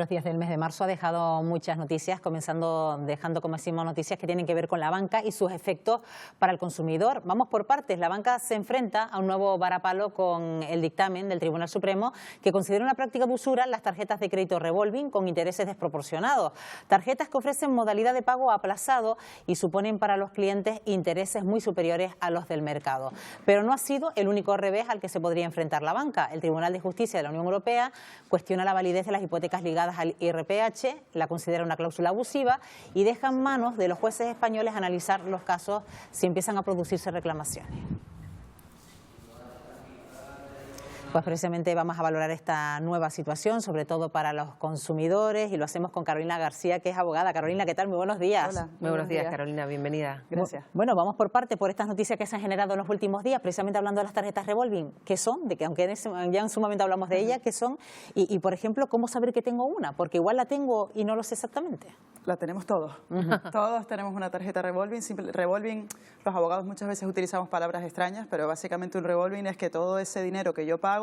Los días del mes de marzo ha dejado muchas noticias, dejando como decimos noticias que tienen que ver con la banca y sus efectos para el consumidor. Vamos por partes. La banca se enfrenta a un nuevo varapalo con el dictamen del Tribunal Supremo que considera una práctica de usura las tarjetas de crédito revolving con intereses desproporcionados. Tarjetas que ofrecen modalidad de pago aplazado y suponen para los clientes intereses muy superiores a los del mercado. Pero no ha sido el único revés al que se podría enfrentar la banca. El Tribunal de Justicia de la Unión Europea cuestiona la validez de las hipotecas ligadas al IRPH, la considera una cláusula abusiva y deja en manos de los jueces españoles analizar los casos si empiezan a producirse reclamaciones. Pues precisamente vamos a valorar esta nueva situación, sobre todo para los consumidores, y lo hacemos con Carolina García, que es abogada. Carolina, ¿qué tal? Muy buenos días. Hola, muy buenos días, Carolina, bienvenida. Gracias. Bueno, vamos por parte, por estas noticias que se han generado en los últimos días, precisamente hablando de las tarjetas revolving. ¿Qué son? De que aunque ya en su momento hablamos de ellas, ¿qué son? Y, por ejemplo, ¿cómo saber que tengo una? Porque igual la tengo y no lo sé exactamente. La tenemos todos. Todos tenemos una tarjeta revolving. Revolving, los abogados muchas veces utilizamos palabras extrañas, pero básicamente un revolving es que todo ese dinero que yo pago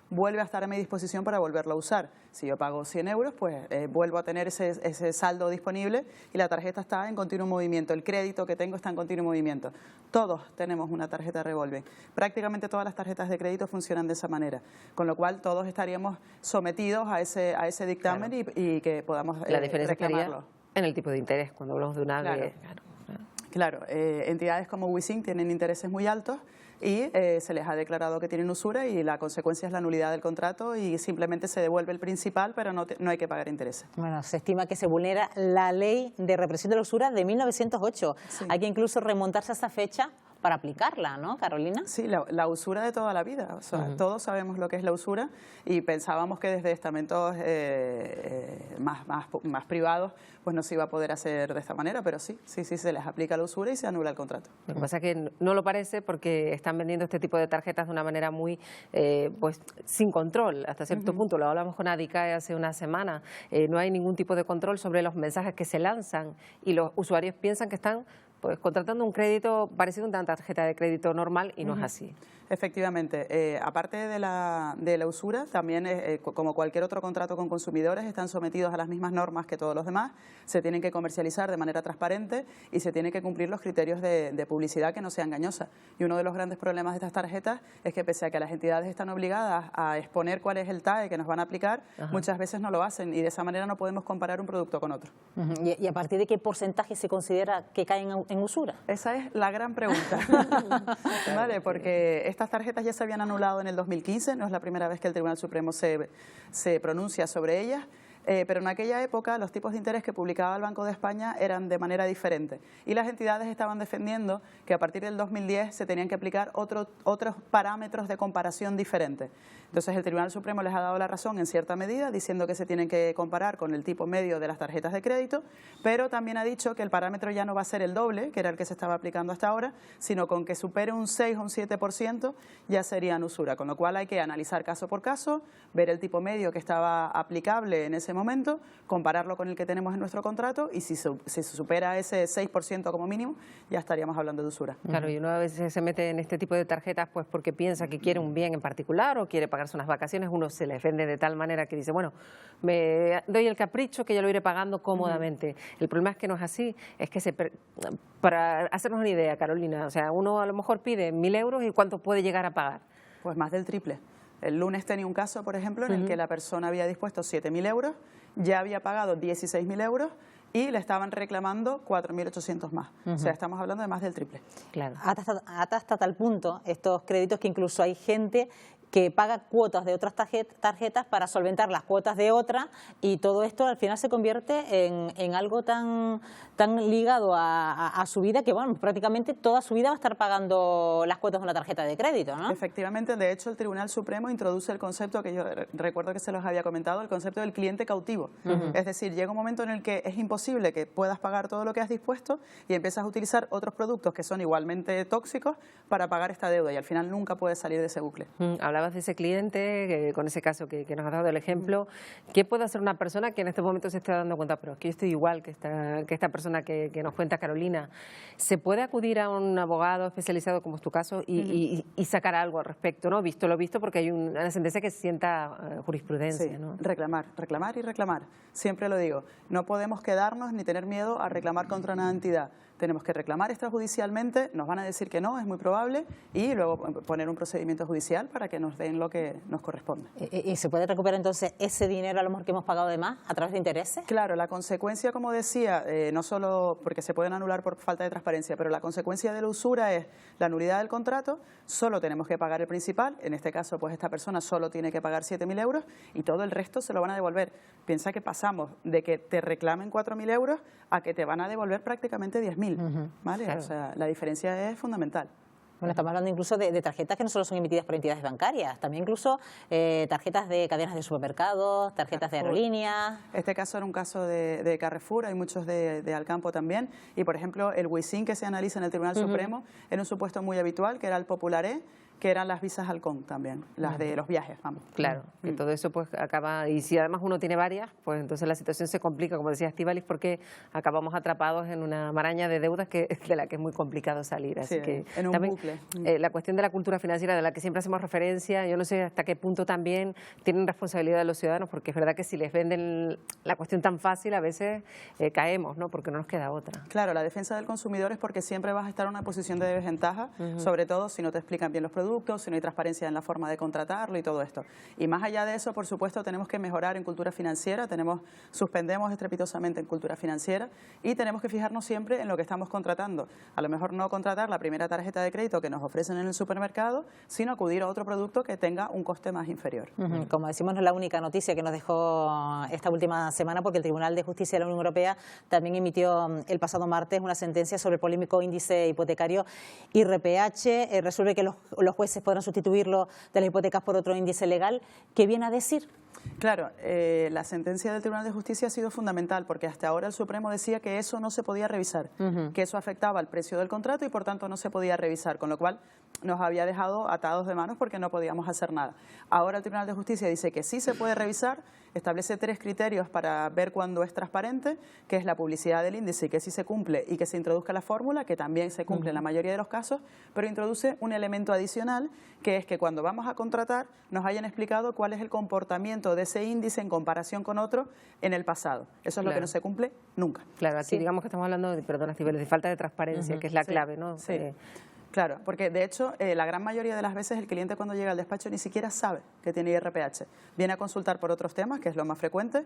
vuelve a estar a mi disposición para volverlo a usar. Si yo pago 100 euros, pues vuelvo a tener ese saldo disponible y la tarjeta está en continuo movimiento. El crédito que tengo está en continuo movimiento. Todos tenemos una tarjeta revolving. Prácticamente todas las tarjetas de crédito funcionan de esa manera, con lo cual todos estaríamos sometidos a ese dictamen, claro, y que podamos la diferencia reclamarlo. En el tipo de interés, cuando hablamos de una... Claro, claro, entidades como Wissing tienen intereses muy altos y se les ha declarado que tienen usura y la consecuencia es la nulidad del contrato y simplemente se devuelve el principal, pero no hay que pagar intereses. Bueno, se estima que se vulnera la ley de represión de la usura de 1908. Sí. Hay que incluso remontarse a esa fecha para aplicarla, ¿no, Carolina? Sí, la usura de toda la vida. O sea, todos sabemos lo que es la usura y pensábamos que desde estamentos más privados pues no se iba a poder hacer de esta manera, pero sí, se les aplica la usura y se anula el contrato. Lo que pasa es que no lo parece porque están vendiendo este tipo de tarjetas de una manera muy, pues, sin control, hasta cierto punto. Lo hablamos con Adicae hace una semana. No hay ningún tipo de control sobre los mensajes que se lanzan y los usuarios piensan que están pues contratando un crédito parecido a una tarjeta de crédito normal y no es así. Efectivamente, aparte de la usura, también como cualquier otro contrato con consumidores están sometidos a las mismas normas que todos los demás, se tienen que comercializar de manera transparente y se tienen que cumplir los criterios de publicidad que no sea engañosa. Y uno de los grandes problemas de estas tarjetas es que pese a que las entidades están obligadas a exponer cuál es el TAE que nos van a aplicar, muchas veces no lo hacen y de esa manera no podemos comparar un producto con otro. ¿Y a partir de qué porcentaje se considera que caen en usura? Esa es la gran pregunta. ¿Vale? Porque estas tarjetas ya se habían anulado en el 2015, no es la primera vez que el Tribunal Supremo se pronuncia sobre ellas. Pero en aquella época los tipos de interés que publicaba el Banco de España eran de manera diferente y las entidades estaban defendiendo que a partir del 2010 se tenían que aplicar otros parámetros de comparación diferentes. Entonces el Tribunal Supremo les ha dado la razón en cierta medida, diciendo que se tienen que comparar con el tipo medio de las tarjetas de crédito, pero también ha dicho que el parámetro ya no va a ser el doble, que era el que se estaba aplicando hasta ahora, sino con que supere un 6 o un 7% ya serían usura, con lo cual hay que analizar caso por caso, ver el tipo medio que estaba aplicable en ese momento, compararlo con el que tenemos en nuestro contrato y si se supera ese 6% como mínimo, ya estaríamos hablando de usura. Claro, y uno a veces se mete en este tipo de tarjetas pues porque piensa que quiere un bien en particular o quiere pagarse unas vacaciones, uno se les vende de tal manera que dice, bueno, me doy el capricho que ya lo iré pagando cómodamente. El problema es que no es así, es que para hacernos una idea, Carolina, o sea, uno a lo mejor pide 1.000 euros y ¿cuánto puede llegar a pagar? Pues más del triple. El lunes tenía un caso, por ejemplo, en el que la persona había dispuesto 7.000 euros, ya había pagado 16.000 euros y le estaban reclamando 4.800 más. O sea, estamos hablando de más del triple. Claro. Hasta tal punto estos créditos que incluso hay gente que paga cuotas de otras tarjetas para solventar las cuotas de otras y todo esto al final se convierte en algo tan ligado a su vida que, bueno, prácticamente toda su vida va a estar pagando las cuotas de una tarjeta de crédito, ¿no? Efectivamente, de hecho el Tribunal Supremo introduce el concepto que yo recuerdo que se los había comentado, el concepto del cliente cautivo. Es decir, llega un momento en el que es imposible que puedas pagar todo lo que has dispuesto y empiezas a utilizar otros productos que son igualmente tóxicos para pagar esta deuda y al final nunca puedes salir de ese bucle. Hablaba hablabas de ese cliente, con ese caso que nos has dado el ejemplo, ¿qué puede hacer una persona que en este momento se está dando cuenta, pero es que yo estoy igual que esta persona que nos cuenta Carolina? ¿Se puede acudir a un abogado especializado, como es tu caso, y sacar algo al respecto, ¿no? Visto lo visto, porque hay una sentencia que sienta jurisprudencia, Sí, ¿no? reclamar, reclamar y reclamar. Siempre lo digo, no podemos quedarnos ni tener miedo a reclamar contra una entidad. Tenemos que reclamar extrajudicialmente, nos van a decir que no, es muy probable, y luego poner un procedimiento judicial para que nos den lo que nos corresponde. ¿Y se puede recuperar entonces ese dinero a lo mejor que hemos pagado de más a través de intereses? Claro, la consecuencia, como decía, no solo porque se pueden anular por falta de transparencia, pero la consecuencia de la usura es la nulidad del contrato, solo tenemos que pagar el principal, en este caso pues esta persona solo tiene que pagar 7.000 euros y todo el resto se lo van a devolver. Piensa que pasamos de que te reclamen 4.000 euros a que te van a devolver prácticamente 10.000, ¿vale? Claro. O sea, la diferencia es fundamental. Bueno, estamos hablando incluso de tarjetas que no solo son emitidas por entidades bancarias, también incluso tarjetas de cadenas de supermercados, tarjetas de aerolíneas. Este caso era un caso de Carrefour, hay muchos de Alcampo también, y por ejemplo el Wisin que se analiza en el Tribunal Supremo era un supuesto muy habitual, que era el Popularé, que eran las visas Halcón también, las de los viajes, vamos. Claro, que todo eso pues acaba, y si además uno tiene varias, pues entonces la situación se complica, como decía Estíbaliz, porque acabamos atrapados en una maraña de deudas de la que es muy complicado salir. Así Sí, que en un también, bucle. la cuestión de la cultura financiera de la que siempre hacemos referencia, yo no sé hasta qué punto también tienen responsabilidad los ciudadanos, porque es verdad que si les venden la cuestión tan fácil, a veces caemos, ¿no? Porque no nos queda otra. Claro, la defensa del consumidor es porque siempre vas a estar en una posición de desventaja, sobre todo si no te explican bien los productos, si no hay transparencia en la forma de contratarlo y todo esto. Y más allá de eso, por supuesto, tenemos que mejorar en cultura financiera, suspendemos estrepitosamente en cultura financiera y tenemos que fijarnos siempre en lo que estamos contratando. A lo mejor no contratar la primera tarjeta de crédito que nos ofrecen en el supermercado, sino acudir a otro producto que tenga un coste más inferior. Como decimos, no es la única noticia que nos dejó esta última semana, porque el Tribunal de Justicia de la Unión Europea también emitió el pasado martes una sentencia sobre el polémico índice hipotecario IRPH, resuelve que los jueces podrán sustituirlo de las hipotecas por otro índice legal. ¿Qué viene a decir? Claro, la sentencia del Tribunal de Justicia ha sido fundamental porque hasta ahora el Supremo decía que eso no se podía revisar, que eso afectaba al precio del contrato y por tanto no se podía revisar, con lo cual nos había dejado atados de manos porque no podíamos hacer nada. Ahora el Tribunal de Justicia dice que sí se puede revisar, establece 3 criterios para ver cuándo es transparente, que es la publicidad del índice y que sí se cumple y que se introduzca la fórmula, que también se cumple en la mayoría de los casos, pero introduce un elemento adicional, que es que cuando vamos a contratar nos hayan explicado cuál es el comportamiento de ese índice en comparación con otro en el pasado. Eso es lo que no se cumple nunca. Claro, aquí digamos que estamos hablando, perdona, Estíbaliz, de falta de transparencia, que es la clave, ¿no? Sí. Claro, porque de hecho la gran mayoría de las veces el cliente cuando llega al despacho ni siquiera sabe que tiene IRPH. Viene a consultar por otros temas, que es lo más frecuente,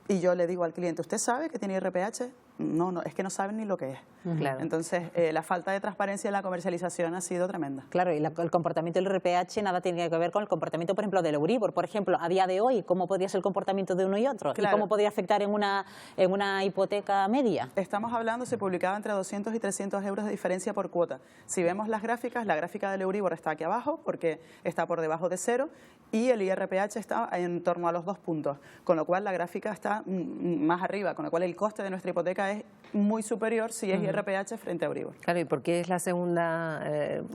y yo le digo al cliente, ¿usted sabe que tiene IRPH? No, es que no saben ni lo que es. Claro. Entonces, la falta de transparencia en la comercialización ha sido tremenda. Claro, y el comportamiento del IRPH nada tiene que ver con el comportamiento, por ejemplo, del Euribor. Por ejemplo, a día de hoy, ¿cómo podría ser el comportamiento de uno y otro? Claro. ¿Y cómo podría afectar en una hipoteca media? Estamos hablando, se publicaba entre 200 y 300 euros de diferencia por cuota. Si vemos las gráficas, la gráfica del Euribor está aquí abajo porque está por debajo de 0 y el IRPH está en torno a los 2 puntos, con lo cual la gráfica está más arriba, con lo cual el coste de nuestra hipoteca es muy superior si es IRPH frente a Euribor. Claro, ¿y por qué es la segunda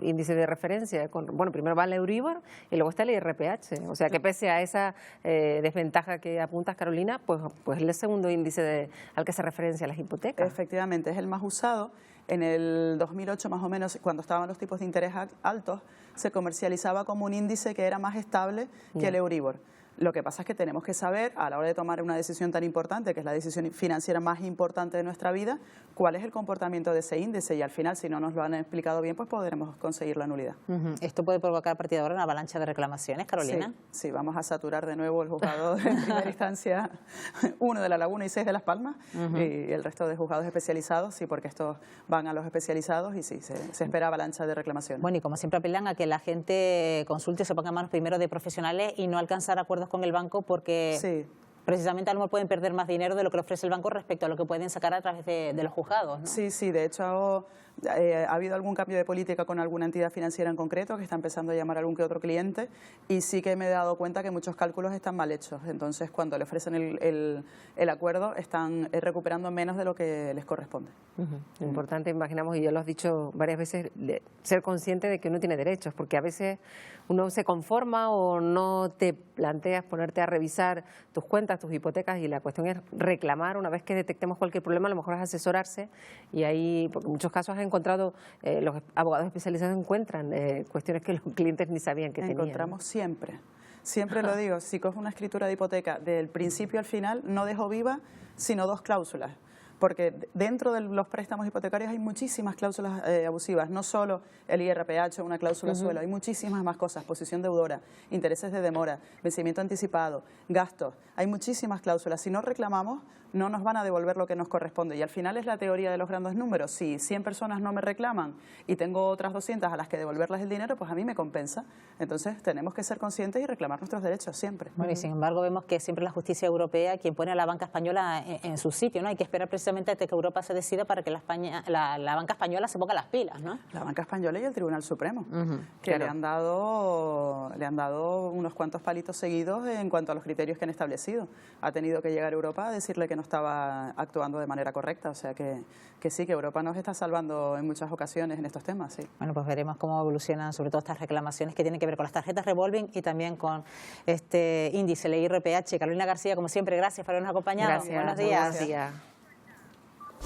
índice de referencia? Bueno, primero va el Euribor y luego está el IRPH. O sea, que pese a esa desventaja que apuntas, Carolina, pues es el segundo índice al que se referencia las hipotecas. Efectivamente, es el más usado. En el 2008, más o menos, cuando estaban los tipos de interés altos, se comercializaba como un índice que era más estable que el Euribor. Lo que pasa es que tenemos que saber, a la hora de tomar una decisión tan importante, que es la decisión financiera más importante de nuestra vida, cuál es el comportamiento de ese índice y al final, si no nos lo han explicado bien, pues podremos conseguir la nulidad. ¿Esto puede provocar a partir de ahora una avalancha de reclamaciones, Carolina? Sí, vamos a saturar de nuevo el juzgado de primera instancia 1 de La Laguna y 6 de Las Palmas y el resto de juzgados especializados, sí, porque estos van a los especializados y sí, se espera avalancha de reclamaciones. Bueno, y como siempre apelan a que la gente consulte, se ponga en manos primero de profesionales y no alcanzar acuerdos con el banco porque precisamente a lo mejor pueden perder más dinero de lo que le ofrece el banco respecto a lo que pueden sacar a través de los juzgados, ¿no? Sí, de hecho Ha habido algún cambio de política con alguna entidad financiera en concreto que está empezando a llamar a algún que otro cliente y sí que me he dado cuenta que muchos cálculos están mal hechos. Entonces, cuando le ofrecen el acuerdo, están recuperando menos de lo que les corresponde. Importante, imaginamos, y ya lo has dicho varias veces, ser consciente de que uno tiene derechos, porque a veces uno se conforma o no te planteas ponerte a revisar tus cuentas, tus hipotecas, y la cuestión es reclamar una vez que detectemos cualquier problema. A lo mejor es asesorarse, y ahí, porque en muchos casos has encontrado, los abogados especializados encuentran cuestiones que los clientes ni sabían que tenían. Encontramos siempre lo digo, si cojo una escritura de hipoteca del principio al final, no dejo viva sino 2 cláusulas. Porque dentro de los préstamos hipotecarios hay muchísimas cláusulas abusivas, no solo el IRPH, una cláusula suelo, hay muchísimas más cosas, posición deudora, intereses de demora, vencimiento anticipado, gastos, hay muchísimas cláusulas. Si no reclamamos, no nos van a devolver lo que nos corresponde. Y al final es la teoría de los grandes números. Si 100 personas no me reclaman y tengo otras 200 a las que devolverles el dinero, pues a mí me compensa. Entonces tenemos que ser conscientes y reclamar nuestros derechos siempre. Bueno, y sin embargo vemos que siempre la justicia europea quien pone a la banca española en su sitio, ¿no? Hay que esperar precisamente hasta que Europa se decida para que la banca española se ponga las pilas, ¿no? La banca española y el Tribunal Supremo, que claro. le han dado unos cuantos palitos seguidos en cuanto a los criterios que han establecido. Ha tenido que llegar a Europa a decirle que no estaba actuando de manera correcta, o sea que sí, que Europa nos está salvando en muchas ocasiones en estos temas, sí. Bueno, pues veremos cómo evolucionan sobre todo estas reclamaciones que tienen que ver con las tarjetas revolving y también con este índice, el IRPH. Carolina García, como siempre, gracias por habernos acompañado. Gracias. Buenos días. Buenos días.